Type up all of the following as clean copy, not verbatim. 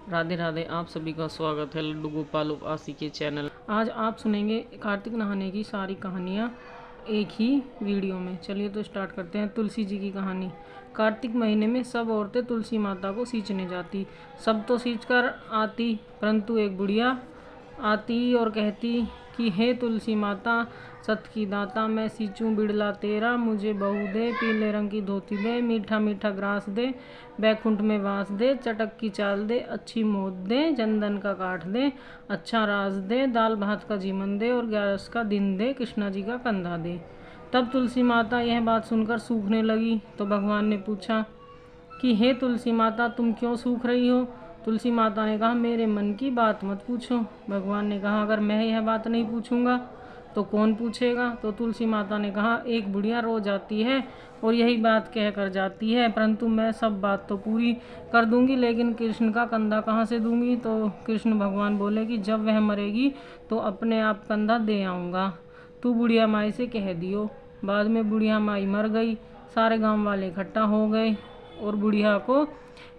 राधे राधे। आप सभी का स्वागत है लड्डू गोपाल उपासी के चैनल। आज आप सुनेंगे कार्तिक नहाने की सारी कहानियाँ एक ही वीडियो में। चलिए तो स्टार्ट करते हैं। तुलसी जी की कहानी। कार्तिक महीने में सब औरतें तुलसी माता को सींचने जाती। सब तो सींच कर आती, परंतु एक बुढ़िया आती और कहती कि हे तुलसी माता सत की दाता, मैं सींचूं बिड़ला तेरा, मुझे बहू दे, पीले रंग की धोती दे, मीठा मीठा ग्रास दे, बैकुंठ में वास दे, चटक की चाल दे, अच्छी मोद दे, चंदन का काठ दे, अच्छा राज दे, दाल भात का जीवन दे और 11 का दिन दे, कृष्णा जी का कंधा दे। तब तुलसी माता यह बात सुनकर सूखने लगी तो भगवान ने पूछा कि हे तुलसी माता, तुम क्यों सूख रही हो? तुलसी माता ने कहा, मेरे मन की बात मत पूछो। भगवान ने कहा, अगर मैं यह बात नहीं पूछूंगा तो कौन पूछेगा? तो तुलसी माता ने कहा, एक बुढ़िया रोज आती है और यही बात कह कर जाती है, परंतु मैं सब बात तो पूरी कर दूंगी, लेकिन कृष्ण का कंधा कहाँ से दूंगी? तो कृष्ण भगवान बोले कि जब वह मरेगी तो अपने आप कंधा दे आऊँगा, तू बुढ़िया माई से कह दियो। बाद में बुढ़िया माई मर गई। सारे गांव वाले इकट्ठा हो गए और बुढ़िया को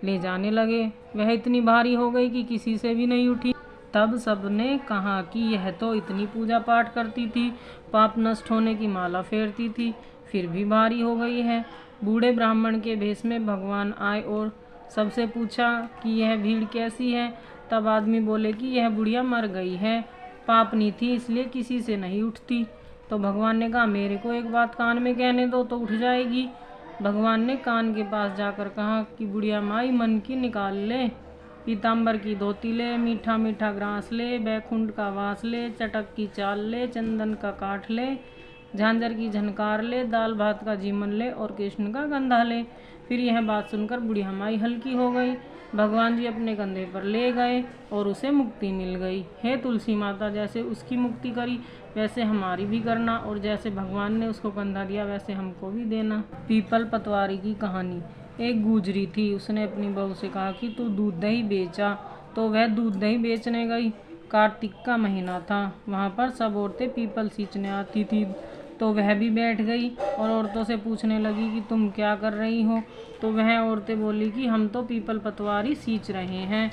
ले जाने लगे। वह इतनी भारी हो गई कि किसी से भी नहीं उठी। तब सबने कहा कि यह तो इतनी पूजा पाठ करती थी, पाप नष्ट होने की माला फेरती थी, फिर भी भारी हो गई है। बूढ़े ब्राह्मण के भेष में भगवान आए और सबसे पूछा कि यह भीड़ कैसी है? तब आदमी बोले कि यह बुढ़िया मर गई है, पापनी थी इसलिए किसी से नहीं उठती। तो भगवान ने कहा, मेरे को एक बात कान में कहने दो तो उठ जाएगी। भगवान ने कान के पास जाकर कहा कि बुढ़िया माई मन की निकाल ले, पीताम्बर की धोती ले, मीठा मीठा ग्रास ले, बैकुंठ का वास ले, चटक की चाल ले, चंदन का काठ ले, झांझर की झनकार ले, दाल भात का जीवन ले और कृष्ण का कंधा ले। फिर यह बात सुनकर बुढ़िया माई हल्की हो गई। भगवान जी अपने कंधे पर ले गए और उसे मुक्ति मिल गई। हे तुलसी माता, जैसे उसकी मुक्ति करी वैसे हमारी भी करना, और जैसे भगवान ने उसको कंधा दिया वैसे हमको भी देना। पीपल पतवारी की कहानी। एक गुजरी थी, उसने अपनी बहू से कहा कि तू दूध दही बेचा। तो वह दूध दही बेचने गई। कार्तिक का महीना था, वहाँ पर सब औरतें पीपल सींचने आती थी, तो वह भी बैठ गई और औरतों से पूछने लगी कि तुम क्या कर रही हो? तो वह औरतें बोली कि हम तो पीपल पतवारी सींच रहे हैं।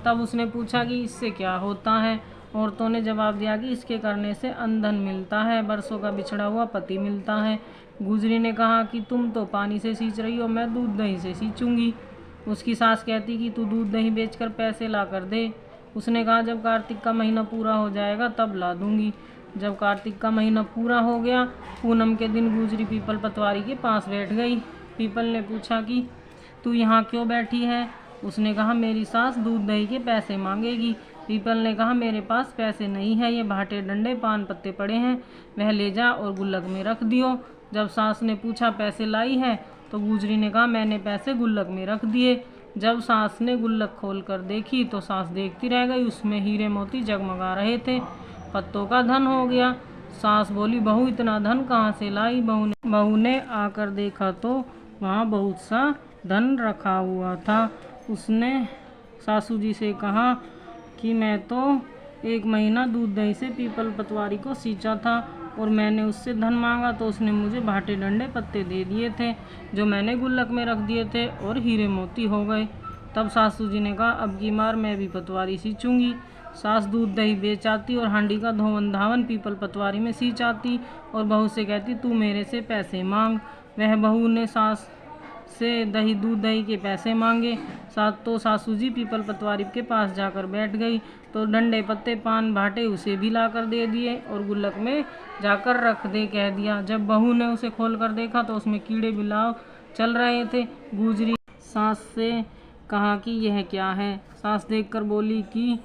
तब उसने पूछा कि इससे क्या होता है? औरतों ने जवाब दिया कि इसके करने से अंधन मिलता है, बरसों का बिछड़ा हुआ पति मिलता है। गुजरी ने कहा कि तुम तो पानी से सींच रही हो, मैं दूध दही से सींचूंगी। उसकी सास कहती कि तू दूध दही बेचकर पैसे ला कर दे। उसने कहा, जब कार्तिक का महीना पूरा हो जाएगा तब ला दूंगी। जब कार्तिक का महीना पूरा हो गया, पूनम के दिन गुजरी पीपल पतवारी के पास बैठ गई। पीपल ने पूछा कि तू यहाँ क्यों बैठी है? उसने कहा, मेरी सास दूध दही के पैसे मांगेगी। पीपल ने कहा, मेरे पास पैसे नहीं है, ये भाटे डंडे पान पत्ते पड़े हैं, वह ले जा और गुल्लक में रख दियो। जब सास ने पूछा, पैसे लाई है? तो गुजरी ने कहा, मैंने पैसे गुल्लक में रख दिए। जब सास ने गुल्लक खोल कर देखी तो सास देखती रह गई, उसमें हीरे मोती जगमगा रहे थे। पत्तों का धन हो गया। सास बोली, बहू इतना धन कहाँ से लाई? बहू ने आकर देखा तो वहाँ बहुत सा धन रखा हुआ था। उसने सासू जी से कहा कि मैं तो एक महीना दूध दही से पीपल पतवारी को सींचा था और मैंने उससे धन मांगा तो उसने मुझे भाटे डंडे पत्ते दे दिए थे, जो मैंने गुल्लक में रख दिए थे और हीरे मोती हो गए। तब सासू जी ने कहा, अब की बार मैं भी पतवारी सींचूंगी। सास दूध दही बेच आती और हांडी का धोवन धावन पीपल पतवारी में सींच आती और बहू से कहती, तू मेरे से पैसे मांग। वह बहू ने सास से दूध दही के पैसे मांगे। सासू जी पीपल पतवारी के पास जाकर बैठ गई तो डंडे पत्ते पान भाटे उसे भी लाकर दे दिए और गुल्लक में जाकर रख दे कह दिया। जब बहू ने उसे खोल कर देखा तो उसमें कीड़े बिलाव चल रहे थे। गुजरी सास से कहा कि यह क्या है? सास देखकर बोली कि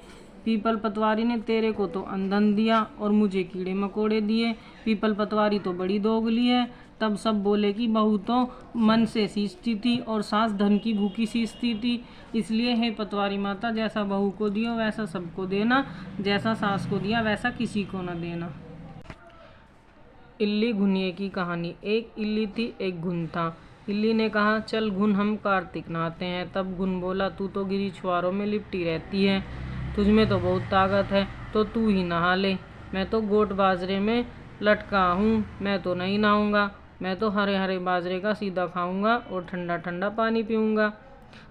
पीपल पतवारी ने तेरे को तो अंधन दिया और मुझे कीड़े मकोड़े दिए, पीपल पतवारी तो बड़ी दोगली है। तब सब बोले कि बहू तो मन से सींचती थी और सास धन की भूखी सींचती थी, इसलिए हे पतवारी माता, जैसा बहू को दियो वैसा सबको देना, जैसा सास को दिया वैसा किसी को न देना। इल्ली घुनिए की कहानी। एक इल्ली थी, एक घुन था। इल्ली ने कहा, चल घुन हम कार्तिक नहाते हैं। तब घुन बोला, तू तो गिरी छुआरों में लिपटी रहती है, तुझमें तो बहुत ताकत है, तो तू ही नहा ले। मैं तो गोट बाजरे में लटका हूँ, मैं तो नहीं नहाऊंगा। मैं तो हरे हरे बाजरे का सीधा खाऊंगा और ठंडा ठंडा पानी पीऊंगा।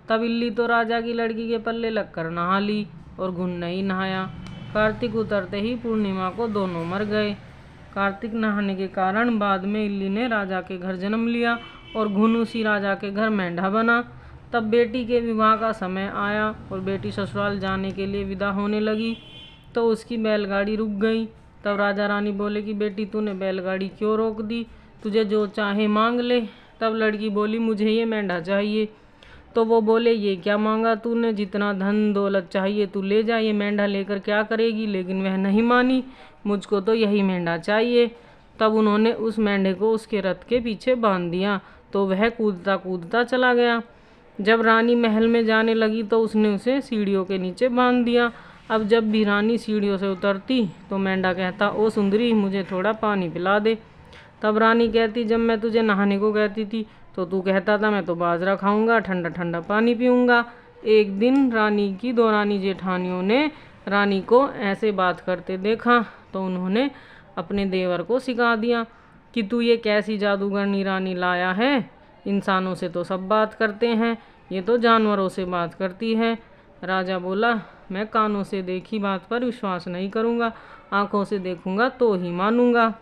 तब इल्ली तो राजा की लड़की के पल्ले लगकर नहा ली और घुन नहीं नहाया। कार्तिक उतरते ही पूर्णिमा को दोनों मर गए। कार्तिक नहाने के कारण बाद में इल्ली ने राजा के घर जन्म लिया और घुन उसी राजा के घर मेंढा बना। तब बेटी के विवाह का समय आया और बेटी ससुराल जाने के लिए विदा होने लगी तो उसकी बैलगाड़ी रुक गई। तब राजा रानी बोले कि बेटी तूने बैलगाड़ी क्यों रोक दी, तुझे जो चाहे मांग ले। तब लड़की बोली मुझे ये मेंढा चाहिए। तो वो बोले ये क्या मांगा तूने, जितना धन दौलत चाहिए तू ले जा, ये मेंढा लेकर क्या करेगी। लेकिन वह नहीं मानी, मुझको तो यही मेंढा चाहिए। तब उन्होंने उस मेंढे को उसके रथ के पीछे बांध दिया तो वह कूदता कूदता चला गया। जब रानी महल में जाने लगी तो उसने उसे सीढ़ियों के नीचे बांध दिया। अब जब भी रानी सीढ़ियों से उतरती तो मेंढा कहता ओ सुंदरी मुझे थोड़ा पानी पिला दे। तब रानी कहती जब मैं तुझे नहाने को कहती थी तो तू कहता था मैं तो बाजरा खाऊंगा, ठंडा ठंडा पानी पीऊंगा। एक दिन रानी की दो रानी जेठानियों ने रानी को ऐसे बात करते देखा तो उन्होंने अपने देवर को सिखा दिया कि तू ये कैसी जादूगरनी रानी लाया है, इंसानों से तो सब बात करते हैं, ये तो जानवरों से बात करती है। राजा बोला मैं कानों से देखी बात पर विश्वास नहीं करूँगा, आँखों से देखूँगा तो ही मानूँगा।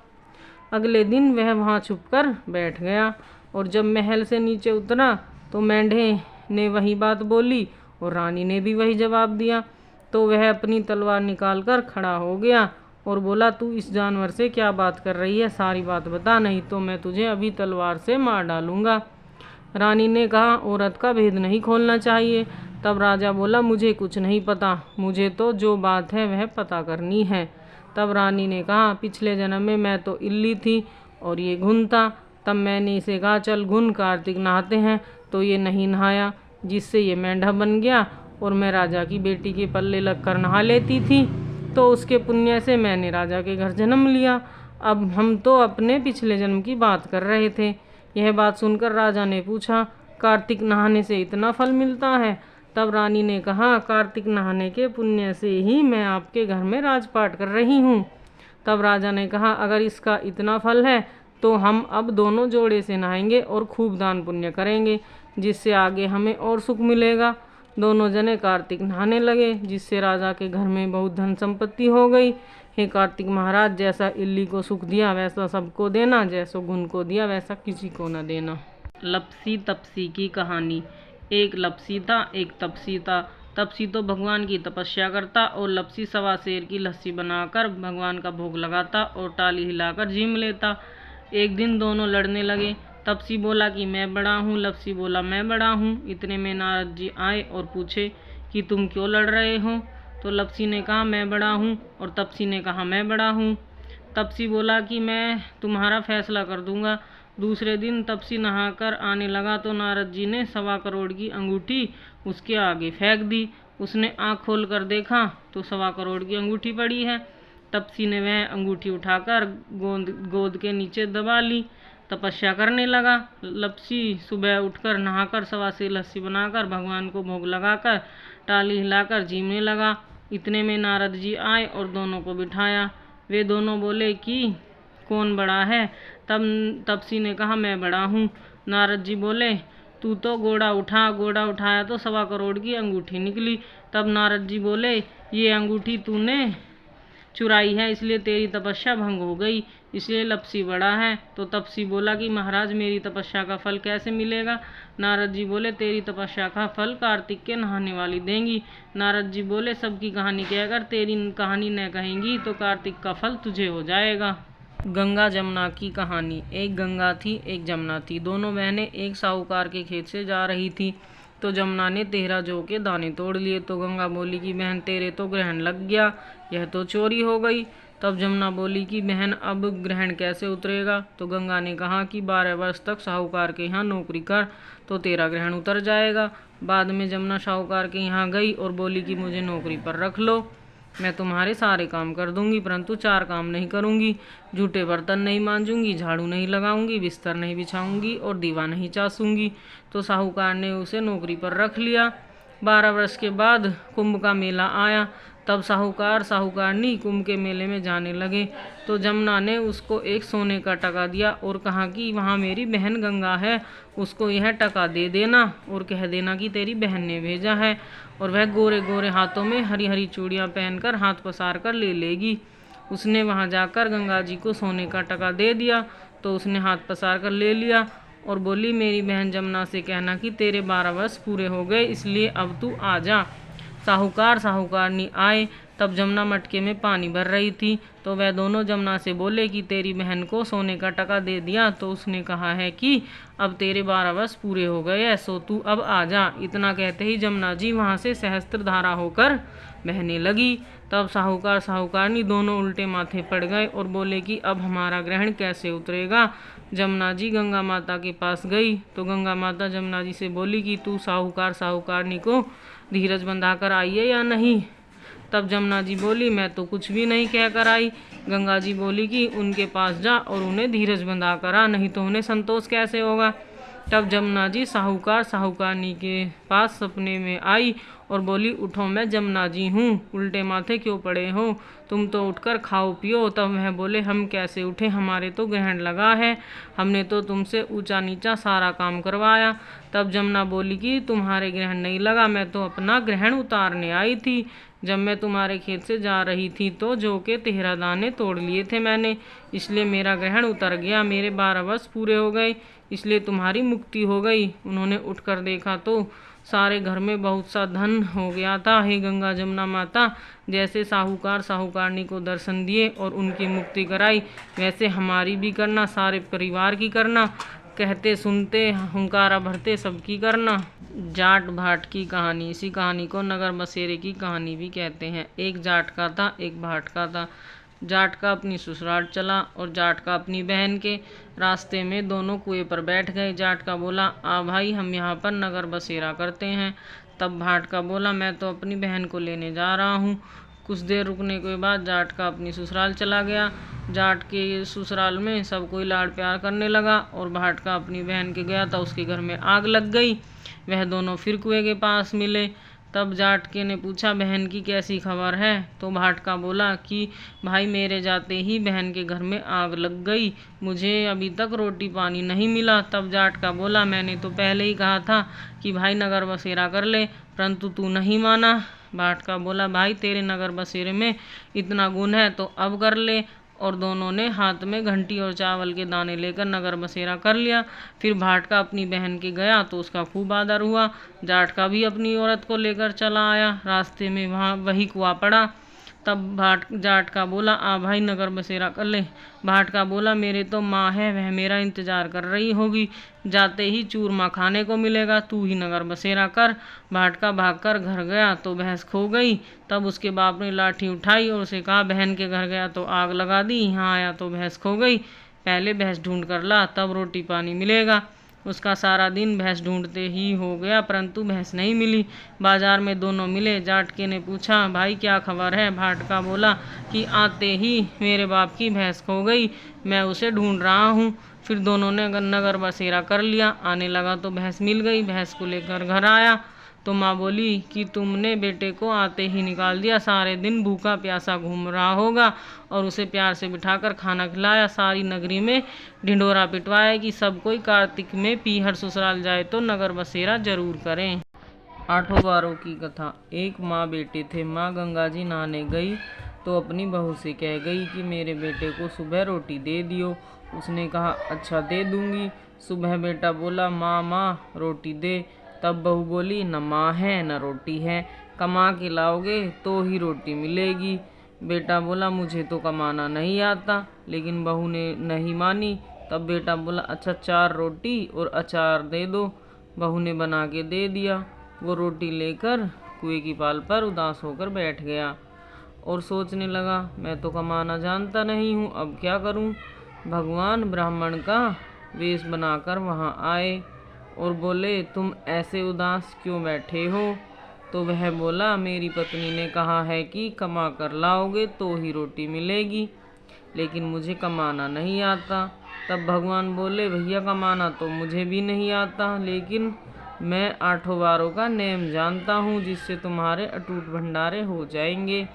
अगले दिन वह वहाँ छुपकर बैठ गया और जब महल से नीचे उतरा तो मेंढे ने वही बात बोली और रानी ने भी वही जवाब दिया। तो वह अपनी तलवार निकालकर खड़ा हो गया और बोला तू इस जानवर से क्या बात कर रही है, सारी बात बता, नहीं तो मैं तुझे अभी तलवार से मार डालूंगा। रानी ने कहा औरत का भेद नहीं खोलना चाहिए। तब राजा बोला मुझे कुछ नहीं पता, मुझे तो जो बात है वह पता करनी है। तब रानी ने कहा पिछले जन्म में मैं तो इल्ली थी और ये घुन था। तब मैंने इसे कहा चल घुन कार्तिक नहाते हैं, तो ये नहीं नहाया जिससे ये मेंढा बन गया और मैं राजा की बेटी के पल्ले लगकर नहा लेती थी तो उसके पुण्य से मैंने राजा के घर जन्म लिया। अब हम तो अपने पिछले जन्म की बात कर रहे थे। यह बात सुनकर राजा ने पूछा कार्तिक नहाने से इतना फल मिलता है। तब रानी ने कहा कार्तिक नहाने के पुण्य से ही मैं आपके घर में राजपाट कर रही हूँ। तब राजा ने कहा अगर इसका इतना फल है तो हम अब दोनों जोड़े से नहाएंगे और खूब दान पुण्य करेंगे, जिससे आगे हमें और सुख मिलेगा। दोनों जने कार्तिक नहाने लगे जिससे राजा के घर में बहुत धन संपत्ति हो गई। हे कार्तिक महाराज जैसा इल्ली को सुख दिया वैसा सबको देना, जैसा घुन को दिया वैसा किसी को न देना। लपसी तपसी की कहानी। एक लपसी था एक तपसी था। तपसी तो भगवान की तपस्या करता और लपसी सवा शेर की लस्सी बनाकर भगवान का भोग लगाता और टाली हिलाकर झीम लेता। एक दिन दोनों लड़ने लगे। तपसी बोला कि मैं बड़ा हूँ, लपसी बोला मैं बड़ा हूँ। इतने में नारद जी आए और पूछे कि तुम क्यों लड़ रहे हो। तो लपसी ने कहा मैं बड़ा हूँ और तपसी ने कहा मैं बड़ा हूँ। तपसी बोला कि मैं तुम्हारा फैसला कर दूंगा। दूसरे दिन तपसी नहाकर आने लगा तो नारद जी ने 1.25 करोड़ की अंगूठी उसके आगे फेंक दी। उसने आँख खोल कर देखा तो 1.25 करोड़ की अंगूठी पड़ी है। तपसी ने वह अंगूठी उठाकर गोद के नीचे दबा ली, तपस्या करने लगा। लपसी सुबह उठकर नहाकर 1.25 सेर लस्सी बनाकर भगवान को भोग लगाकर टाली हिलाकर झीमने लगा। इतने में नारद जी आए और दोनों को बिठाया। वे दोनों बोले कि कौन बड़ा है। तब तपसी ने कहा मैं बड़ा हूँ। नारद जी बोले तू तो घोड़ा उठा। घोड़ा उठाया तो 1.25 करोड़ की अंगूठी निकली। तब नारद जी बोले ये अंगूठी तूने चुराई है इसलिए तेरी तपस्या भंग हो गई, इसलिए लपसी बड़ा है। तो तपसी बोला कि महाराज मेरी तपस्या का फल कैसे मिलेगा। नारद जी बोले तेरी तपस्या का फल कार्तिक के नहाने वाली देंगी। नारद जी बोले सबकी कहानी कहकर तेरी कहानी न कहेंगी तो कार्तिक का फल तुझे हो जाएगा। गंगा जमुना की कहानी। एक गंगा थी एक जमुना थी। दोनों बहनें एक साहूकार के खेत से जा रही थी तो जमुना ने 13 जौ के दाने तोड़ लिए। तो गंगा बोली कि बहन तेरे तो ग्रहण लग गया, यह तो चोरी हो गई। तब जमुना बोली कि बहन अब ग्रहण कैसे उतरेगा। तो गंगा ने कहा कि 12 वर्ष तक साहूकार के यहाँ नौकरी कर तो तेरा ग्रहण उतर जाएगा। बाद में जमुना साहूकार के यहाँ गई और बोली कि मुझे नौकरी पर रख लो, मैं तुम्हारे सारे काम कर दूंगी परंतु 4 काम नहीं करूंगी। झूठे बर्तन नहीं मांजूंगी, झाड़ू नहीं लगाऊंगी, बिस्तर नहीं बिछाऊंगी और दीवा नहीं चासूंगी। तो साहूकार ने उसे नौकरी पर रख लिया। 12 वर्ष के बाद कुंभ का मेला आया तब साहूकार साहूकारनी कुंभ के मेले में जाने लगे तो जमुना ने उसको एक सोने का टका दिया और कहा कि वहाँ मेरी बहन गंगा है, उसको यह टका दे देना और कह देना कि तेरी बहन ने भेजा है, और वह गोरे गोरे हाथों में हरी हरी चूड़ियाँ पहनकर हाथ पसार कर ले लेगी। उसने वहाँ जाकर गंगा जी को सोने का टका दे दिया तो उसने हाथ पसार कर ले लिया और बोली, मेरी बहन जमुना से कहना कि तेरे 12 वर्ष पूरे हो गए, इसलिए अब तू आ जा। साहूकार साहूकारनी आए तब जमुना मटके में पानी भर रही थी तो वह दोनों जमुना से बोले कि तेरी बहन को सोने का टका दे दिया तो उसने कहा है कि अब तेरे 12 वर्ष पूरे हो गए हैं, सो तू अब आ जा। इतना कहते ही जमुना जी वहाँ से सहस्त्र धारा होकर बहने लगी। तब साहूकार साहूकारनी दोनों उल्टे माथे पड़ गए और बोले कि अब हमारा ग्रहण कैसे उतरेगा। जमुना जी गंगा माता के पास गई तो गंगा माता जमुना जी से बोली कि तू साहूकार साहूकारनी को धीरज बंधा कर आई है या नहीं। तब जमुना जी बोली, मैं तो कुछ भी नहीं कह कर आई। गंगा जी बोली कि उनके पास जा और उन्हें धीरज बंधा कर आ, नहीं तो उन्हें संतोष कैसे होगा। तब जमुना जी साहूकार साहूकारनी के पास सपने में आई और बोली, उठो, मैं जमुना जी हूँ, उल्टे माथे क्यों पड़े हो, तुम तो उठकर खाओ पियो। तब वह बोले, हम कैसे उठे, हमारे तो ग्रहण लगा है, हमने तो तुमसे ऊंचा नीचा सारा काम करवाया। तब जमुना बोली कि तुम्हारे ग्रहण नहीं लगा, मैं तो अपना ग्रहण उतारने आई थी। जब मैं तुम्हारे खेत से जा रही थी तो जौ के 13 दाने तोड़ लिए थे मैंने, इसलिए मेरा ग्रहण उतर गया, मेरे 12 वर्ष पूरे हो गए, इसलिए तुम्हारी मुक्ति हो गई। उन्होंने उठकर देखा तो सारे घर में बहुत सा धन हो गया था। हे गंगा जमुना माता, जैसे साहूकार साहूकारनी को दर्शन दिए और उनकी मुक्ति कराई, वैसे हमारी भी करना, सारे परिवार की करना, कहते सुनते हुंकारा भरते सबकी करना। जाट भाट की कहानी। इसी कहानी को नगर बसेरे की कहानी भी कहते हैं। एक जाट का था, एक भाट का था। जाट का अपनी ससुराल चला और जाट का अपनी बहन के। रास्ते में दोनों कुएं पर बैठ गए। जाट का बोला, आ भाई, हम यहाँ पर नगर बसेरा करते हैं। तब भाट का बोला, मैं तो अपनी बहन को लेने जा रहा हूँ। कुछ देर रुकने के बाद जाट का अपनी ससुराल चला गया। जाट के ससुराल में सब कोई लाड़ प्यार करने लगा और भाट का अपनी बहन के गया था, उसके घर में आग लग गई। वह दोनों फिर कुएं के पास मिले। तब जाट के ने पूछा, बहन की कैसी खबर है। तो भाट का बोला कि भाई, मेरे जाते ही बहन के घर में आग लग गई, मुझे अभी तक रोटी पानी नहीं मिला। तब जाट का बोला, मैंने तो पहले ही कहा था कि भाई नगर बसेरा कर ले, परंतु तू नहीं माना। भाट का बोला, भाई तेरे नगर बसेरे में इतना गुण है तो अब कर ले। और दोनों ने हाथ में घंटी और चावल के दाने लेकर नगर बसेरा कर लिया। फिर भाट का अपनी बहन के गया तो उसका खूब आदर हुआ। जाट का भी अपनी औरत को लेकर चला आया। रास्ते में वहाँ वही कुआं पड़ा। तब जाट का बोला, आ भाई नगर बसेरा कर ले। भाट का बोला, मेरे तो माँ है, वह मेरा इंतजार कर रही होगी, जाते ही चूरमा खाने को मिलेगा, तू ही नगर बसेरा कर। भाट का भागकर घर गया तो भैंस खो गई। तब उसके बाप ने लाठी उठाई और उसे कहा, बहन के घर गया तो आग लगा दी, यहाँ आया तो भैंस खो गई, पहले भैंस ढूंढ कर ला, तब रोटी पानी मिलेगा। उसका सारा दिन भैंस ढूंढते ही हो गया, परंतु भैंस नहीं मिली। बाजार में दोनों मिले। जाट के ने पूछा, भाई क्या खबर है। भाट का बोला कि आते ही मेरे बाप की भैंस खो गई, मैं उसे ढूंढ रहा हूँ। फिर दोनों ने नगर बसेरा कर लिया। आने लगा तो भैंस मिल गई। भैंस को लेकर घर आया तो माँ बोली कि तुमने बेटे को आते ही निकाल दिया, सारे दिन भूखा प्यासा घूम रहा होगा, और उसे प्यार से बिठाकर खाना खिलाया, सारी नगरी में ढिंढोरा पिटवाया कि सब कोई कार्तिक में पीहर ससुराल जाए तो नगर बसेरा जरूर करें। आठों बारों की कथा। एक माँ बेटे थे। माँ गंगा जी नहाने गई तो अपनी बहू से कह गई कि मेरे बेटे को सुबह रोटी दे दियो। उसने कहा, अच्छा दे दूंगी। सुबह बेटा बोला, माँ रोटी दे। तब बहू बोली, न माँ है न रोटी है, कमा के लाओगे तो ही रोटी मिलेगी। बेटा बोला, मुझे तो कमाना नहीं आता, लेकिन बहू ने नहीं मानी। तब बेटा बोला, अच्छा 4 रोटी और अचार दे दो। बहू ने बना के दे दिया। वो रोटी लेकर कुएं की पाल पर उदास होकर बैठ गया और सोचने लगा, मैं तो कमाना जानता नहीं हूँ, अब क्या करूँ। भगवान ब्राह्मण का वेश बनाकर वहाँ आए और बोले, तुम ऐसे उदास क्यों बैठे हो। तो वह बोला, मेरी पत्नी ने कहा है कि कमा कर लाओगे तो ही रोटी मिलेगी, लेकिन मुझे कमाना नहीं आता। तब भगवान बोले, भैया कमाना तो मुझे भी नहीं आता, लेकिन मैं 8 वारों का नेम जानता हूँ, जिससे तुम्हारे अटूट भंडारे हो जाएंगे।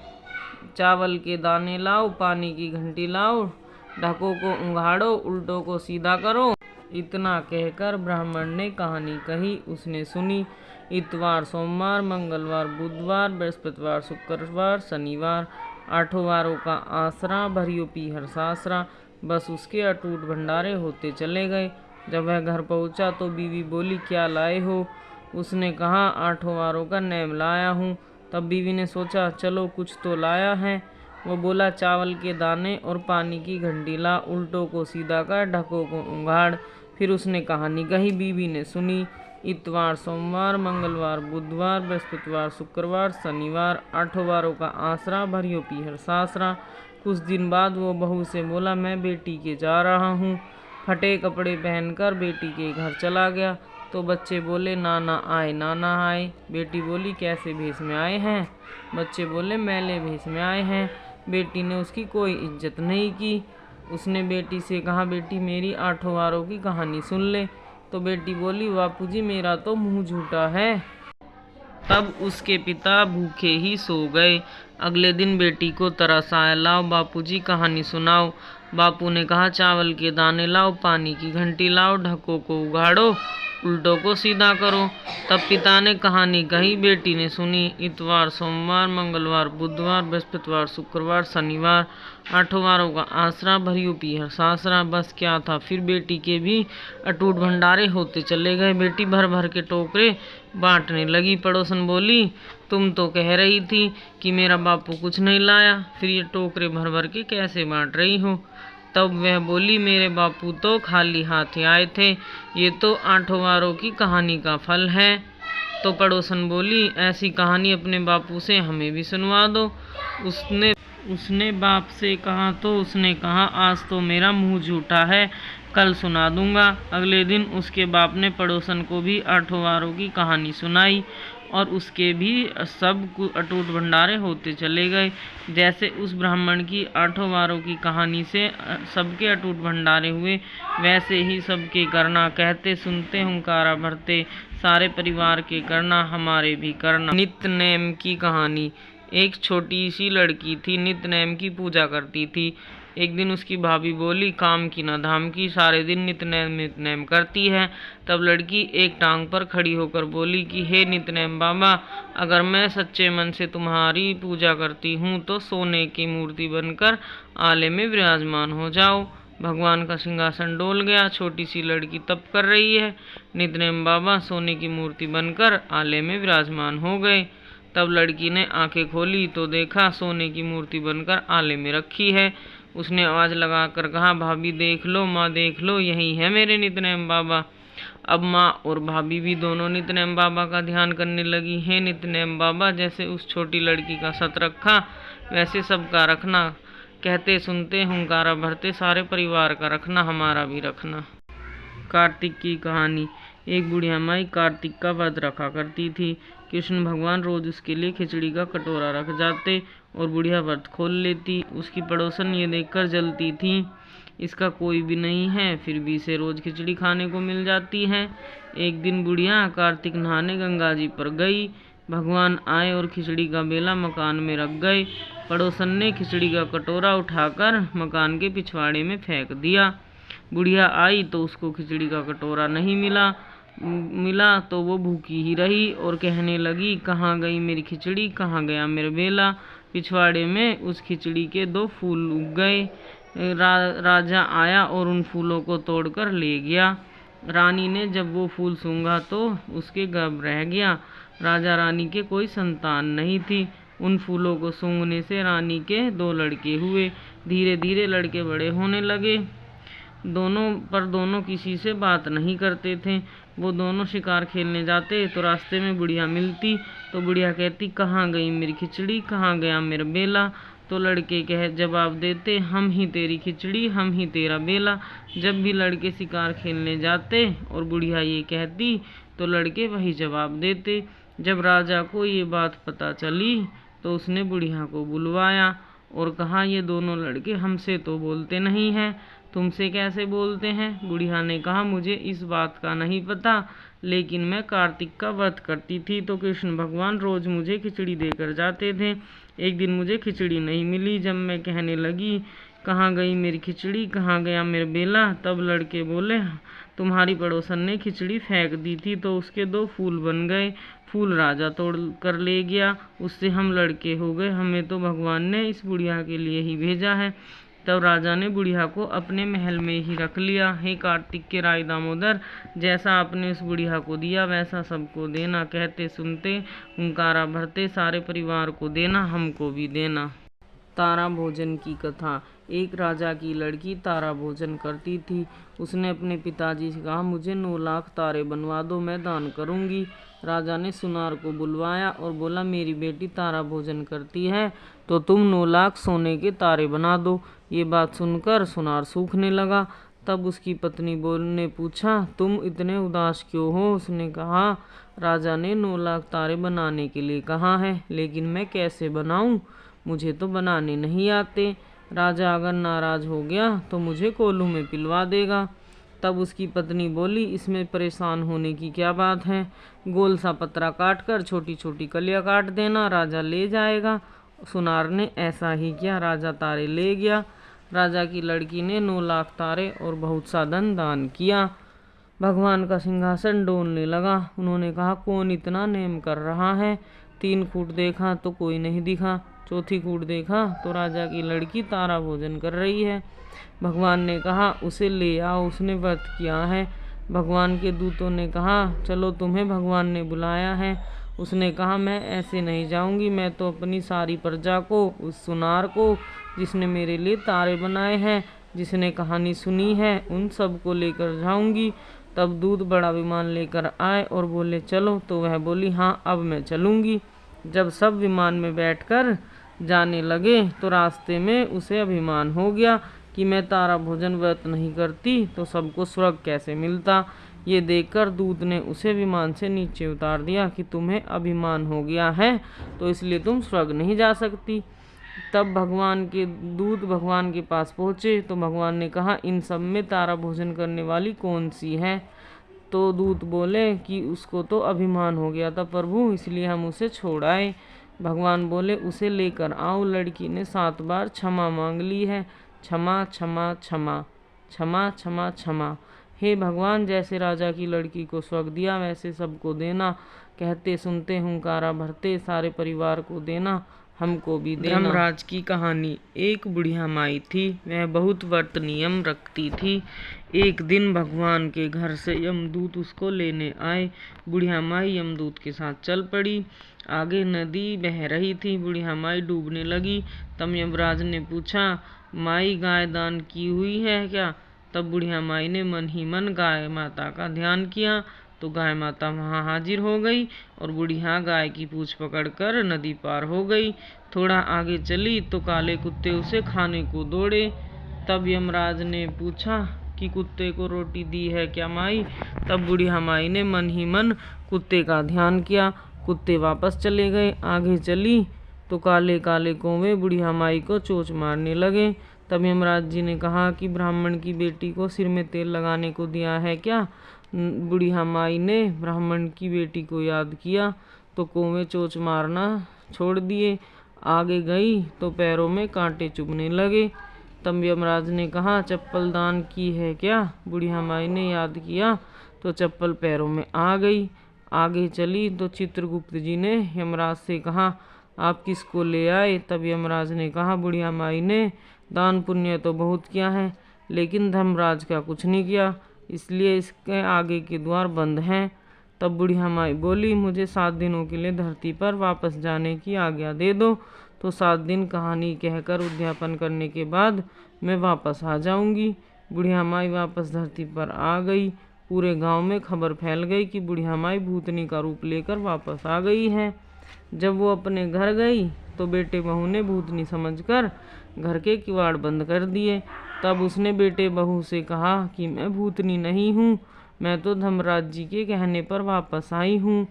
चावल के दाने लाओ, पानी की घंटी लाओ, ढकों को उघाड़ो, उल्टों को सीधा करो। इतना कहकर ब्राह्मण ने कहानी कही। उसने सुनी। इतवार, सोमवार, मंगलवार, बुधवार, बृहस्पतिवार, शुक्रवार, शनिवार, 8 वारों का आसरा, भरियो पीहर सासरा। बस उसके अटूट भंडारे होते चले गए। जब वह घर पहुंचा तो बीवी बोली, क्या लाए हो? उसने कहा, 8 वारों का नेम लाया हूँ। तब बीवी ने सोचा, चलो कुछ तो लाया है। वो बोला, चावल के दाने और पानी की घंटी ला, उल्टों को सीधा कर, ढकों को उघाड़। फिर उसने कहानी कही। बीवी ने सुनी। इतवार, सोमवार, मंगलवार, बुधवार, बृहस्पतिवार, शुक्रवार, शनिवार, 8 वारों का आसरा, भरियो पीहर सासरा। कुछ दिन बाद वो बहू से बोला, मैं बेटी के जा रहा हूँ। फटे कपड़े पहनकर बेटी के घर चला गया तो बच्चे बोले, नाना आए, नाना आए। बेटी बोली, कैसे भेष में आए हैं? बच्चे बोले, मैले भेष में आए हैं। बेटी ने उसकी कोई इज्जत नहीं की। उसने बेटी से कहा, बेटी मेरी 8 वारों की कहानी सुन ले। तो बेटी बोली, बापूजी मेरा तो मुंह झूठा है। तब उसके पिता भूखे ही सो गए। अगले दिन बेटी को तरस आया, लाओ बापूजी कहानी सुनाओ। बापू ने कहा, चावल के दाने लाओ, पानी की घंटी लाओ, ढकों को उघाड़ो, उल्टों को सीधा करो। तब पिता ने कहानी कही। बेटी ने सुनी। इतवार, सोमवार, मंगलवार, बुधवार, बृहस्पतिवार, शुक्रवार, शनिवार, 8 वारों का आसरा, भरियो पीहर सासरा। बस क्या था, फिर बेटी के भी अटूट भंडारे होते चले गए। बेटी भर भर के टोकरे बांटने लगी। पड़ोसन बोली, तुम तो कह रही थी कि मेरा बापू कुछ नहीं लाया, फिर ये टोकरे भर भर के कैसे बांट रही हो? तब वह बोली, मेरे बापू तो खाली हाथ आए थे, ये तो 8 वारों की कहानी का फल है। तो पड़ोसन बोली, ऐसी कहानी अपने बापू से हमें भी सुनवा दो। उसने बाप से कहा तो उसने कहा, आज तो मेरा मुंह झूठा है, कल सुना दूंगा। अगले दिन उसके बाप ने पड़ोसन को भी 8 वारों की कहानी सुनाई और उसके भी सब अटूट भंडारे होते चले गए। जैसे उस ब्राह्मण की 8 वारों की कहानी से सबके अटूट भंडारे हुए, वैसे ही सबके करना, कहते सुनते हुंकारा भरते, सारे परिवार के करना, हमारे भी करना। नित्य नेम की कहानी। एक छोटी सी लड़की थी, नित्य नेम की पूजा करती थी। एक दिन उसकी भाभी बोली, काम की ना धाम की, सारे दिन नित्य नेम करती है। तब लड़की एक टांग पर खड़ी होकर बोली कि हे नित्य बाबा, अगर मैं सच्चे मन से तुम्हारी पूजा करती हूँ तो सोने की मूर्ति बनकर आले में विराजमान हो जाओ। भगवान का सिंहासन डोल गया। छोटी सी लड़की तप कर रही है, नित्य बाबा सोने की मूर्ति बनकर आले में विराजमान हो गए। तब लड़की ने आंखें खोली तो देखा सोने की मूर्ति बनकर आले में रखी है। उसने आवाज़ लगाकर कहा, भाभी देख लो, माँ देख लो, यही है मेरे नित्य बाबा। अब माँ और भाभी भी दोनों नित्य बाबा का ध्यान करने लगी। हे नित्य बाबा, जैसे उस छोटी लड़की का सत रखा वैसे सबका रखना, कहते सुनते हुंकारा भरते सारे परिवार का रखना, हमारा भी रखना। कार्तिक की कहानी। एक बुढ़िया माई कार्तिक का व्रत रखा करती थी। कृष्ण भगवान रोज उसके लिए खिचड़ी का कटोरा रख जाते और बुढ़िया व्रत खोल लेती। उसकी पड़ोसन ये देखकर जलती थी, इसका कोई भी नहीं है, फिर भी इसे रोज खिचड़ी खाने को मिल जाती है। एक दिन बुढ़िया कार्तिक नहाने गंगा जी पर गई। भगवान आए और खिचड़ी का बेला मकान में रख गए। पड़ोसन ने खिचड़ी का कटोरा उठाकर मकान के पिछवाड़े में फेंक दिया। बुढ़िया आई तो उसको खिचड़ी का कटोरा नहीं मिला तो वो भूखी ही रही और कहने लगी, कहाँ गई मेरी खिचड़ी, कहाँ गया मेरा बेला। पिछवाड़े में उस खिचड़ी के 2 फूल उग गए। राजा आया और उन फूलों को तोड़कर ले गया। रानी ने जब वो फूल सूंघा तो उसके गर्भ रह गया। राजा रानी के कोई संतान नहीं थी। उन फूलों को सूंघने से रानी के 2 लड़के हुए। धीरे धीरे लड़के बड़े होने लगे। दोनों किसी से बात नहीं करते थे। वो दोनों शिकार खेलने जाते तो रास्ते में बुढ़िया मिलती तो बुढ़िया कहती, कहाँ गई मेरी खिचड़ी, कहाँ गया मेरा बेला। तो लड़के जवाब देते, हम ही तेरी खिचड़ी, हम ही तेरा बेला। जब भी लड़के शिकार खेलने जाते और बुढ़िया ये कहती तो लड़के वही जवाब देते। जब राजा को ये बात पता चली तो उसने बुढ़िया को बुलवाया और कहा, ये दोनों लड़के हमसे तो बोलते नहीं हैं, तुमसे कैसे बोलते हैं? बुढ़िया ने कहा, मुझे इस बात का नहीं पता, लेकिन मैं कार्तिक का व्रत करती थी तो कृष्ण भगवान रोज मुझे खिचड़ी देकर जाते थे। एक दिन मुझे खिचड़ी नहीं मिली। जब मैं कहने लगी कहाँ गई मेरी खिचड़ी, कहाँ गया मेरा बेला, तब लड़के बोले तुम्हारी पड़ोसन ने खिचड़ी फेंक दी थी तो उसके 2 फूल बन गए। फूल राजा तोड़ कर ले गया, उससे हम लड़के हो गए। हमें तो भगवान ने इस बुढ़िया के लिए ही भेजा है। तब राजा ने बुढ़िया को अपने महल में ही रख लिया। हे कार्तिक के राय दामोदर, जैसा आपने उस बुढ़िया को दिया वैसा सबको देना। कहते सुनते हुंकारा भरते सारे परिवार को देना, हमको भी देना। तारा भोजन की कथा। एक राजा की लड़की तारा भोजन करती थी। उसने अपने पिताजी से कहा मुझे 9 लाख तारे बनवा दो, मैं दान करूंगी। राजा ने सुनार को बुलवाया और बोला मेरी बेटी तारा भोजन करती है तो तुम 9 लाख सोने के तारे बना दो। ये बात सुनकर सुनार सूखने लगा। तब उसकी पत्नी ने पूछा तुम इतने उदास क्यों हो। उसने कहा राजा ने 9 लाख तारे बनाने के लिए कहा है, लेकिन मैं कैसे बनाऊं, मुझे तो बनाने नहीं आते। राजा अगर नाराज हो गया तो मुझे कोल्हू में पिलवा देगा। तब उसकी पत्नी बोली इसमें परेशान होने की क्या बात है, गोल सा पतरा काट कर छोटी छोटी कलियां काट देना, राजा ले जाएगा। सुनार ने ऐसा ही किया, राजा तारे ले गया। राजा की लड़की ने 9 लाख तारे और बहुत सा धन दान किया। भगवान का सिंहासन डोलने लगा। उन्होंने कहा कौन इतना नेम कर रहा है। 3 फूट देखा तो कोई नहीं दिखा, चौथी फूट देखा तो राजा की लड़की तारा भोजन कर रही है। भगवान ने कहा उसे ले आओ, उसने व्रत किया है। भगवान के दूतों ने कहा चलो तुम्हें भगवान ने बुलाया है। उसने कहा मैं ऐसे नहीं जाऊंगी, मैं तो अपनी सारी प्रजा को, उस सुनार को जिसने मेरे लिए तारे बनाए हैं, जिसने कहानी सुनी है, उन सब को लेकर जाऊंगी। तब दूत बड़ा विमान लेकर आए और बोले चलो, तो वह बोली हाँ अब मैं चलूंगी। जब सब विमान में बैठकर जाने लगे तो रास्ते में उसे अभिमान हो गया कि मैं तारा भोजन व्रत नहीं करती तो सबको स्वर्ग कैसे मिलता। ये देखकर दूत ने उसे विमान से नीचे उतार दिया कि तुम्हें अभिमान हो गया है तो इसलिए तुम स्वर्ग नहीं जा सकती। तब भगवान के दूत भगवान के पास पहुँचे तो भगवान ने कहा इन सब में तारा भोजन करने वाली कौन सी है। तो दूत बोले कि उसको तो अभिमान हो गया था प्रभु, इसलिए हम उसे छोड़ आए। भगवान बोले उसे लेकर आओ। लड़की ने 7 बार क्षमा मांग ली है, क्षमा क्षमा क्षमा क्षमा क्षमा क्षमा। हे भगवान, जैसे राजा की लड़की को स्वर्ग दिया वैसे सबको देना। कहते सुनते हुंकारा भरते सारे परिवार को देना, हमको भी देना। धर्मराज की कहानी। एक बुढ़िया माई थी, वह बहुत व्रत नियम रखती थी। एक दिन भगवान के घर से यमदूत उसको लेने आए। बुढ़िया माई यमदूत के साथ चल पड़ी। आगे नदी बह रही थी, बुढ़िया माई डूबने लगी। तब यमराज ने पूछा माई गाय दान की हुई है क्या। तब बुढ़िया माई ने मन ही मन गाय माता का ध्यान किया तो गाय माता वहाँ हाजिर हो गई और बुढ़िया गाय की पूंछ पकड़कर नदी पार हो गई। थोड़ा आगे चली तो काले कुत्ते उसे खाने को दौड़े। तब यमराज ने पूछा कि कुत्ते को रोटी दी है क्या माई। तब बुढ़िया माई ने मन ही मन कुत्ते का ध्यान किया। कुत्ते वापस चले गए। आगे चली तो काले काले कौवे बुढ़िया माई को चोंच मारने लगे। तब यमराज जी ने कहा कि ब्राह्मण की बेटी को सिर में तेल लगाने को दिया है क्या। बुढ़िया माई ने ब्राह्मण की बेटी को याद किया तो कौवे चोंच मारना छोड़ दिए। आगे गई तो पैरों में कांटे चुभने लगे। तब यमराज ने कहा चप्पल दान की है क्या। बुढ़िया माई ने याद किया तो चप्पल पैरों में आ गई। आगे चली तो चित्रगुप्त जी ने यमराज से कहा आप किसको ले आए। तब यमराज ने कहा बुढ़िया माई ने दान पुण्य तो बहुत किया है लेकिन धर्मराज का कुछ नहीं किया, इसलिए इसके आगे के द्वार बंद हैं। तब बुढ़िया माई बोली मुझे 7 दिनों के लिए धरती पर वापस जाने की आज्ञा दे दो, तो 7 दिन कहानी कहकर उद्यापन करने के बाद मैं वापस आ जाऊंगी। बुढ़िया माई वापस धरती पर आ गई। पूरे गांव में खबर फैल गई कि बुढ़िया माई भूतनी का रूप लेकर वापस आ गई है। जब वो अपने घर गई तो बेटे बहू ने भूतनी समझकर घर के किवाड़ बंद कर दिए। तब उसने बेटे बहू से कहा कि मैं भूतनी नहीं हूँ, मैं तो धर्मराज जी के कहने पर वापस आई हूँ।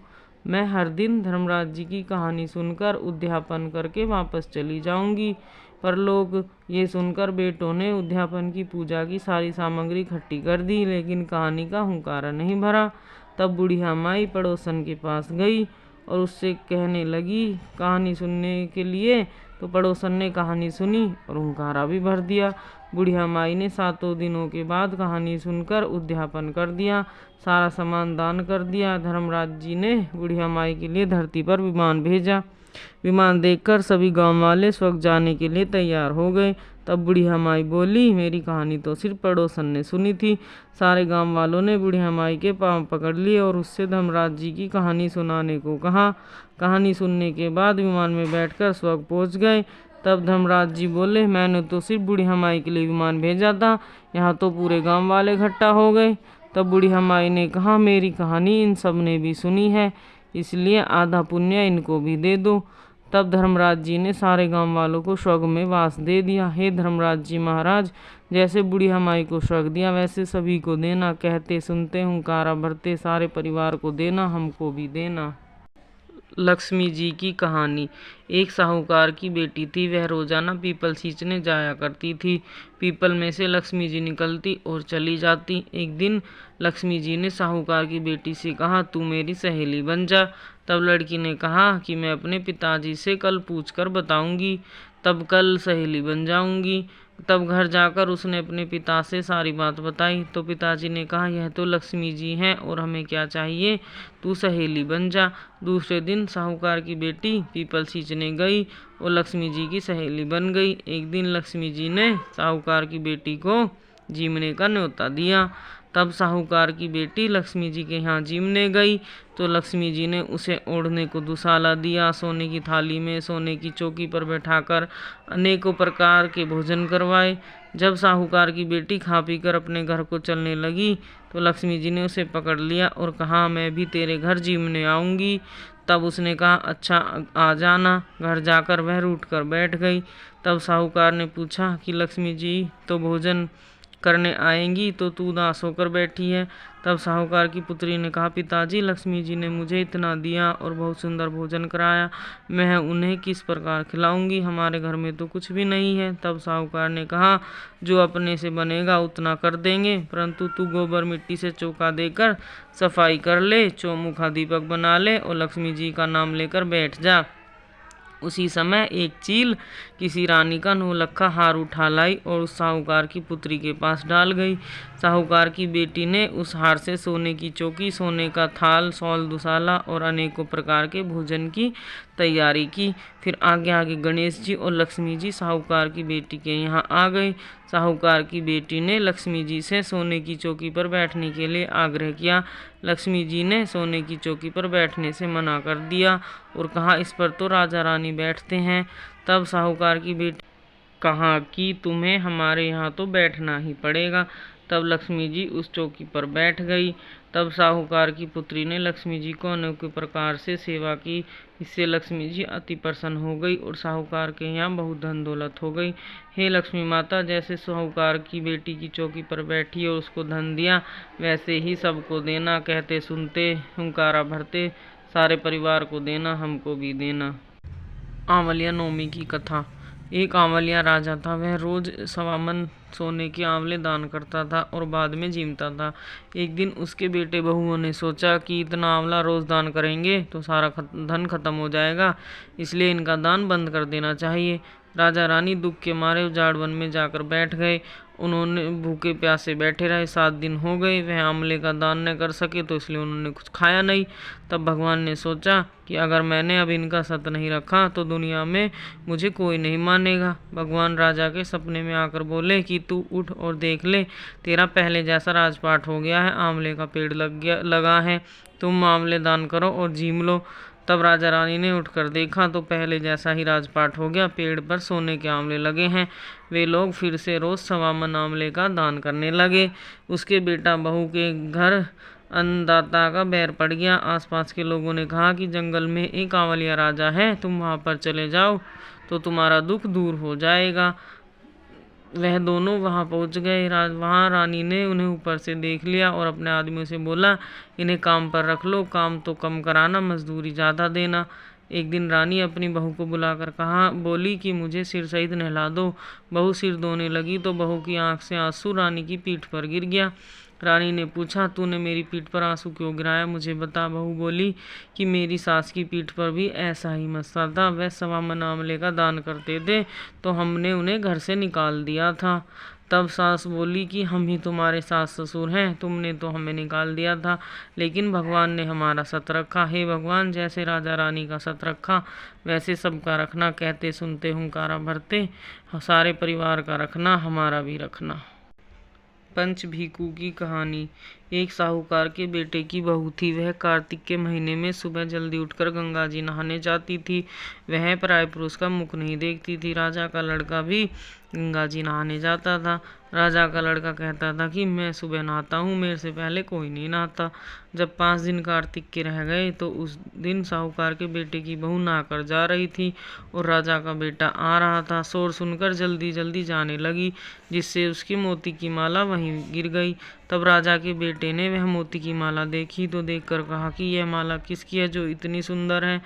मैं हर दिन धर्मराज जी की कहानी सुनकर उद्यापन करके वापस चली जाऊंगी। पर लोग ये सुनकर बेटों ने उद्यापन की पूजा की सारी सामग्री इकट्ठी कर दी, लेकिन कहानी का हुंकारा नहीं भरा। तब बुढ़िया माई पड़ोसन के पास गई और उससे कहने लगी कहानी सुनने के लिए। तो पड़ोसन ने कहानी सुनी और हुंकारा भी भर दिया। बुढ़िया माई ने 7 दिनों के बाद कहानी सुनकर उद्यापन कर दिया, सारा सामान दान कर दिया। धर्मराज जी ने बुढ़िया माई के लिए धरती पर विमान भेजा। विमान देखकर सभी गांव वाले स्वर्ग जाने के लिए तैयार हो गए। तब बुढ़िया माई बोली, मेरी कहानी तो सिर्फ पड़ोसन ने सुनी थी। सारे गांव वालों ने बुढ़िया माई के पांव पकड़ लिए और उससे धर्मराज जी की कहानी सुनाने को कहा। कहानी सुनने के बाद विमान में बैठकर स्वर्ग पहुंच गए। तब धर्मराज जी बोले, मैंने तो सिर्फ बुढ़िया माई के लिए विमान भेजा था, यहाँ तो पूरे गांव वाले इकट्ठा हो गए। तब बुढ़िया माई ने कहा, मेरी कहानी इन सब ने भी सुनी है, इसलिए आधा पुण्य इनको भी दे दो। तब धर्मराज जी ने सारे गांव वालों को स्वर्ग में वास दे दिया। हे धर्मराज जी महाराज, जैसे बुढ़िया माई को स्वर्ग दिया वैसे सभी को देना। कहते सुनते हुंकारा भरते सारे परिवार को देना, हमको भी देना। लक्ष्मी जी की कहानी। एक साहूकार की बेटी थी, वह रोजाना पीपल सींचने जाया करती थी। पीपल में से लक्ष्मी जी निकलती और चली जाती। एक दिन लक्ष्मी जी ने साहूकार की बेटी से कहा, तू मेरी सहेली बन जा। तब लड़की ने कहा कि मैं अपने पिताजी से कल पूछकर बताऊंगी, तब कल सहेली बन जाऊंगी। तब घर जाकर उसने अपने पिता से सारी बात बताई। तो पिताजी ने कहा, यह तो लक्ष्मी जी हैं और हमें क्या चाहिए, तू सहेली बन जा। दूसरे दिन साहूकार की बेटी पीपल सींचने गई और लक्ष्मी जी की सहेली बन गई। एक दिन लक्ष्मी जी ने साहूकार की बेटी को जीमने का न्योता दिया। तब साहूकार की बेटी लक्ष्मी जी के यहाँ जीमने गई तो लक्ष्मी जी ने उसे ओढ़ने को दुसाला दिया। सोने की थाली में सोने की चौकी पर बैठाकर अनेकों प्रकार के भोजन करवाए। जब साहूकार की बेटी खा पी कर अपने घर को चलने लगी तो लक्ष्मी जी ने उसे पकड़ लिया और कहा, मैं भी तेरे घर जीमने आऊँगी। तब उसने कहा, अच्छा आ जाना। घर जाकर वह रूठ कर बैठ गई। तब साहूकार ने पूछा कि लक्ष्मी जी तो भोजन करने आएंगी तो तू उदास होकर बैठी है। तब साहूकार की पुत्री ने कहा, पिताजी लक्ष्मी जी ने मुझे इतना दिया और बहुत सुंदर भोजन कराया, मैं उन्हें किस प्रकार खिलाऊंगी, हमारे घर में तो कुछ भी नहीं है। तब साहूकार ने कहा, जो अपने से बनेगा उतना कर देंगे, परंतु तू गोबर मिट्टी से चौका देकर सफाई कर ले, चौमुखा दीपक बना ले और लक्ष्मी जी का नाम लेकर बैठ जा। उसी समय एक चील किसी रानी का नौलखा हार उठा लाई और उस साहूकार की पुत्री के पास डाल गई। साहूकार की बेटी ने उस हार से सोने की चौकी, सोने का थाल, सौल दुसाला और अनेकों प्रकार के भोजन की तैयारी की। फिर आगे आगे गणेश जी और लक्ष्मी जी साहूकार की बेटी के यहाँ आ गए। साहूकार की बेटी ने लक्ष्मी जी से सोने की चौकी पर बैठने के लिए आग्रह किया। लक्ष्मी जी ने सोने की चौकी पर बैठने से मना कर दिया और कहा, इस पर तो राजा रानी बैठते हैं। तब साहूकार की बेटी कहा कि तुम्हें हमारे यहाँ तो बैठना ही पड़ेगा। तब लक्ष्मी जी उस चौकी पर बैठ गई। तब साहूकार की पुत्री ने लक्ष्मी जी को अनेक प्रकार से सेवा की। इससे लक्ष्मी जी अति प्रसन्न हो गई और साहूकार के यहाँ बहुत धन दौलत हो गई। हे लक्ष्मी माता, जैसे साहूकार की बेटी की चौकी पर बैठी और उसको धन दिया, वैसे ही सबको देना। कहते सुनते हुंकारा भरते सारे परिवार को देना, हमको भी देना। आंवलिया नवमी की कथा। एक आंवलिया राजा था, वह रोज 1.25 मन सोने के आंवले दान करता था और बाद में जीमता था। एक दिन उसके बेटे बहुओं ने सोचा कि इतना आंवला रोज दान करेंगे तो सारा धन खत्म हो जाएगा, इसलिए इनका दान बंद कर देना चाहिए। राजा रानी दुख के मारे उजाड़ वन में जाकर बैठ गए। उन्होंने भूखे प्यासे बैठे रहे। 7 दिन हो गए, वह आंवले का दान न कर सके तो इसलिए उन्होंने कुछ खाया नहीं। तब भगवान ने सोचा कि अगर मैंने अब इनका सत नहीं रखा तो दुनिया में मुझे कोई नहीं मानेगा। भगवान राजा के सपने में आकर बोले कि तू उठ और देख ले, तेरा पहले जैसा राजपाट हो गया है, आंवले का पेड़ लगा है, तुम आंवले दान करो और जीम लो। तब राजा रानी ने उठकर देखा तो पहले जैसा ही राजपाट हो गया, पेड़ पर सोने के आंवले लगे हैं। वे लोग फिर से रोज 1.25 मन आंवले का दान करने लगे। उसके बेटा बहू के घर अन्नदाता का बैर पड़ गया। आसपास के लोगों ने कहा कि जंगल में एक आंवलिया राजा है, तुम वहां पर चले जाओ तो तुम्हारा दुख दूर हो जाएगा। वह दोनों वहां पहुंच गए। वहां रानी ने उन्हें ऊपर से देख लिया और अपने आदमियों से बोला, इन्हें काम पर रख लो, काम तो कम कराना, मजदूरी ज़्यादा देना। एक दिन रानी अपनी बहू को बुलाकर बोली कि मुझे सिर सहित नहला दो। बहू सिर धोने लगी तो बहू की आंख से आंसू रानी की पीठ पर गिर गया। रानी ने पूछा, तूने मेरी पीठ पर आंसू क्यों गिराया, मुझे बता। बहू बोली कि मेरी सास की पीठ पर भी ऐसा ही मसला था। वह 1.25 आंवले का दान करते थे तो हमने उन्हें घर से निकाल दिया था। तब सास बोली कि हम ही तुम्हारे सास ससुर हैं, तुमने तो हमें निकाल दिया था, लेकिन भगवान ने हमारा सत रखा। हे भगवान, जैसे राजा रानी का सत रखा वैसे सबका रखना। कहते सुनते हुंकारा भरते सारे परिवार का रखना, हमारा भी रखना। पंच भीखू की कहानी। एक साहूकार के बेटे की बहू थी। वह कार्तिक के महीने में सुबह जल्दी उठकर गंगा जी नहाने जाती थी। वह पराये पुरुष का मुख नहीं देखती थी। राजा का लड़का भी गंगा जी नहाने जाता था। राजा का लड़का कहता था कि मैं सुबह नहाता हूँ, मेरे से पहले कोई नहीं नहाता। जब 5 दिन कार्तिक के रह गए तो उस दिन साहूकार के बेटे की बहू नहाकर जा रही थी और राजा का बेटा आ रहा था। शोर सुनकर जल्दी जल्दी जाने लगी, जिससे उसकी मोती की माला वहीं गिर गई। तब राजा के बेटे ने वह मोती की माला देखी तो देखकर कहा कि यह माला किसकी है जो इतनी सुंदर है,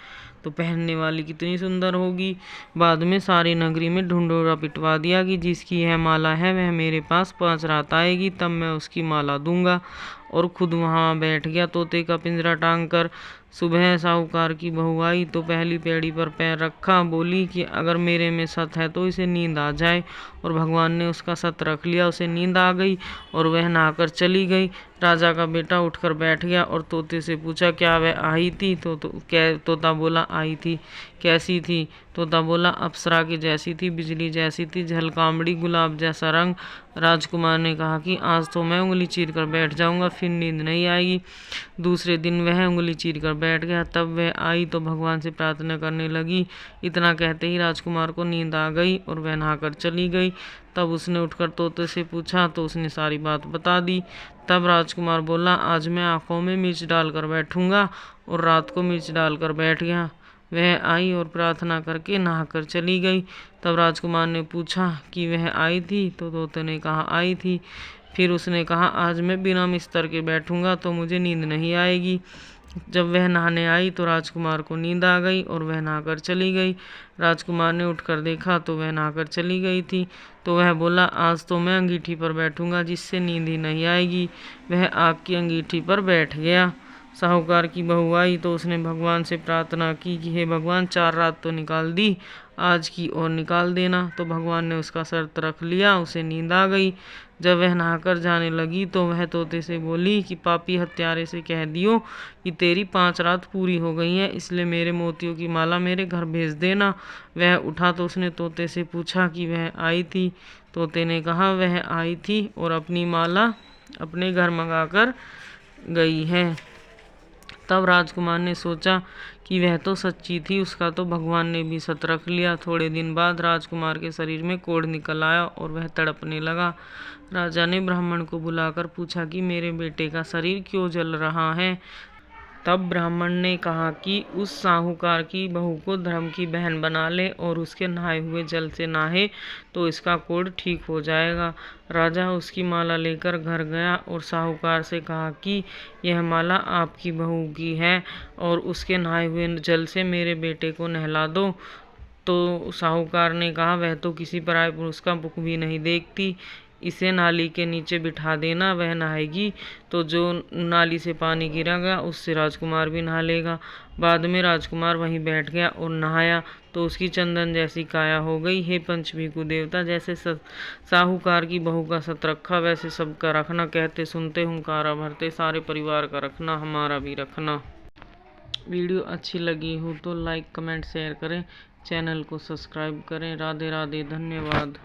तो पहनने वाली कितनी सुंदर होगी। बाद में सारी नगरी में ढिंढोरा पिटवा दिया कि जिसकी यह माला है वह मेरे पास 5 रात आएगी, तब मैं उसकी माला दूंगा। और खुद वहां बैठ गया तोते का पिंजरा टांग कर। सुबह साहूकार की बहू आई तो पहली पेड़ी पर पैर रखा, बोली कि अगर मेरे में सत है तो इसे नींद आ जाए। और भगवान ने उसका सत रख लिया, उसे नींद आ गई और वह नहाकर चली गई। राजा का बेटा उठकर बैठ गया और तोते से पूछा, क्या वह आई थी? तोता बोला, आई थी। कैसी थी? तोता बोला, अप्सरा की जैसी थी, बिजली जैसी थी, झलकामड़ी, गुलाब जैसा रंग। राजकुमार ने कहा कि आज तो मैं उंगली चीर कर बैठ जाऊंगा, फिर नींद नहीं आएगी। दूसरे दिन वह उंगली चीर कर बैठ गया। तब वह आई तो भगवान से प्रार्थना करने लगी। इतना कहते ही राजकुमार को नींद आ गई और वह नहाकर चली गई। तब उसने उठकर तोते से पूछा तो उसने सारी बात बता दी। तब राजकुमार बोला, आज मैं आंखों में मिर्च डालकर बैठूंगा, और रात को मिर्च डालकर बैठ गया। वह आई और प्रार्थना करके नहाकर चली गई। तब राजकुमार ने पूछा कि वह आई थी? तो तोते ने कहा, आई थी। फिर उसने कहा, आज मैं बिना बिस्तर के बैठूंगा तो मुझे नींद नहीं आएगी। जब वह नहाने आई तो राजकुमार को नींद आ गई और वह नहाकर चली गई। राजकुमार ने उठकर देखा तो वह नहाकर चली गई थी। तो वह बोला, आज तो मैं अंगीठी पर बैठूंगा, जिससे नींद ही नहीं आएगी। वह आग की अंगीठी पर बैठ गया। साहूकार की बहू आई तो उसने भगवान से प्रार्थना की कि हे भगवान, 4 रात तो निकाल दी, आज की और निकाल देना। तो भगवान ने उसका शर्त रख लिया, उसे नींद आ गई। जब वह नहाकर जाने लगी तो वह तोते से बोली कि पापी हत्यारे से कह दियो कि तेरी 5 रात पूरी हो गई हैं, इसलिए मेरे मोतियों की माला मेरे घर भेज देना। वह उठा तो उसने तोते से पूछा कि वह आई थी? तोते ने कहा, वह आई थी और अपनी माला अपने घर मंगाकर गई है। तब राजकुमार ने सोचा कि वह तो सच्ची थी, उसका तो भगवान ने भी सत रख लिया। थोड़े दिन बाद राजकुमार के शरीर में कोढ़ निकल आया और वह तड़पने लगा। राजा ने ब्राह्मण को बुलाकर पूछा कि मेरे बेटे का शरीर क्यों जल रहा है? तब ब्राह्मण ने कहा कि उस साहूकार की बहू को धर्म की बहन बना ले और उसके नहाए हुए जल से नहाए तो इसका कोढ़ ठीक हो जाएगा। राजा उसकी माला लेकर घर गया और साहूकार से कहा कि यह माला आपकी बहू की है और उसके नहाए हुए जल से मेरे बेटे को नहला दो। तो साहूकार ने कहा, वह तो किसी पराये पुरुष का मुख भी नहीं देखती, इसे नाली के नीचे बिठा देना, वह नहाएगी तो जो नाली से पानी गिरेगा उससे राजकुमार भी नहा लेगा। बाद में राजकुमार वहीं बैठ गया और नहाया तो उसकी चंदन जैसी काया हो गई। हे पंचभीखू देवता, जैसे साहूकार की बहू का सत रखा वैसे सबका रखना। कहते सुनते हुंकारा भरते सारे परिवार का रखना, हमारा भी रखना। वीडियो अच्छी लगी हो तो लाइक कमेंट शेयर करें, चैनल को सब्सक्राइब करें। राधे राधे, धन्यवाद।